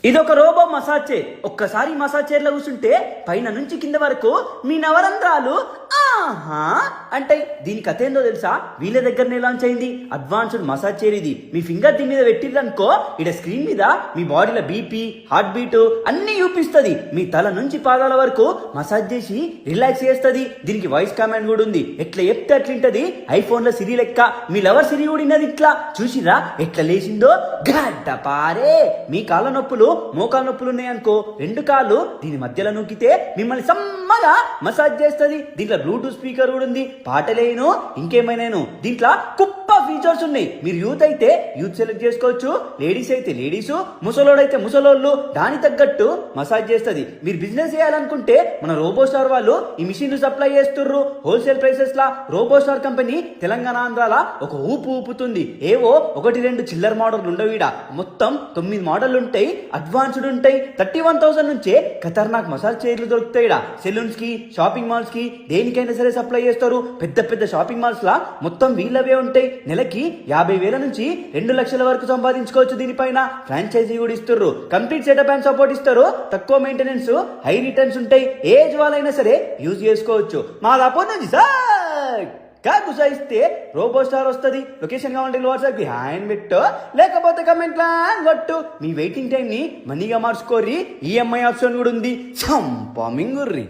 ఇదొక robo massage chair. ఒక్కసారి massage చైర్లో కూర్చుంటే పైన నుంచి కింద వరకు మీ నవరంధ్రాలు ఆహా అంటే దీని కథ ఏందో తెలుసా? వీళ్ళ దగ్గరనే లాంచ్ అయింది అడ్వాన్స్డ్ మసాజ్ చైర్. ఇది మీ ఫింగర్ దీని మీద పెట్టిర్రనుకో ఇక్కడ స్క్రీన్ మీద మీ బాడీలో బీపీ, హార్ట్ బీట్ అన్ని చూపిస్తుంది. మీ తల నుంచి పాదాల వరకు మసాజ్ చేసి రిలాక్స్ చేస్తుంది. దీనికి వాయిస్ కమాండ్ కూడా ఉంది. ఎట్లా చెప్తే అట్లుంటది. ఐఫోన్ లో సిరి లెక్క మీ లవర్ సిరి కూడా ఉన్నది. ఇట్లా చూసిరా ఎట్లా లేచిందో గడ్డ పారే. మీ కాళ్ళ నొప్పులు, మోకాళ్ళ నొప్పులు ఉన్నాయనుకో రెండు కాళ్ళు దీని మధ్యలో నూకితే మిమ్మల్ని సమ్మగా మసాజ్ చేస్తుంది. దీంట్లో బ్లూటూత్ స్పీకర్ కూడా ఉంది. పాటలేను ఇంకేమైనాను దీంట్లో కుప్ప ఫీచర్స్ ఉన్నాయి. మీరు యూత్ అయితే యూత్ సెలెక్ట్ చేసుకోవచ్చు, లేడీస్ అయితే లేడీస్, ముసలోడైతే ముసలోళ్ళు. దాని తగ్గట్టు మసాజ్ చేస్తుంది. మీరు బిజినెస్ చేయాలనుకుంటే మన రోబోస్టార్ వాళ్ళు ఈ మిషన్ సప్లై చేస్తుర్రు హోల్సేల్ ప్రైసెస్ లా. రోబోస్టార్ కంపెనీ తెలంగాణ ఆంధ్రాల ఒక ఊపు ఊపుతుంది. ఏవో 1-2 చిల్లర్ మోడల్ ఉండవీడ మొత్తం 9 మోడల్ ఉంటాయి. అడ్వాన్స్డ్ ఉంటాయి. 31,000 నుంచే ఖతర్నాక్ మసాజ్ చైర్లు దొరుకుతాయి. సెలూన్స్ కి, షాపింగ్ మాల్స్ కి దేనికైనా సరే సప్లై చేస్తారు. పెద్ద పెద్ద షాపింగ్ మాల్స్ లా మొత్తం వీళ్ళవే ఉంటాయి. నెలకి 50,000 నుంచి 2 లక్షల వరకు సంపాదించుకోవచ్చు. దీనిపైన ఫ్రాంచైజీ కూడా ఇస్తారు. కంప్లీట్ సెటప్ అండ్ సపోర్ట్ ఇస్తారు. తక్కువ మెయింటెనెన్స్, హై రిటర్న్స్ ఉంటాయి. ఏజ్ వాళ్ళైనా సరే యూజ్ చేసుకోవచ్చు. మా దాపో నుంచి సార్ గుసాయిస్తే రోబోస్టార్ వస్తుంది. లొకేషన్ కావాలంటే వాట్సాప్ కి హ్యాండ్ పెట్టు, లేకపోతే కమెంట్ కొట్టు. మీ వెయిటింగ్ టైం ని మనీగా మార్చుకోర్రి. ఈఎంఐ ఆప్షన్ కూడా ఉంది. చంపా మింగుర్రి.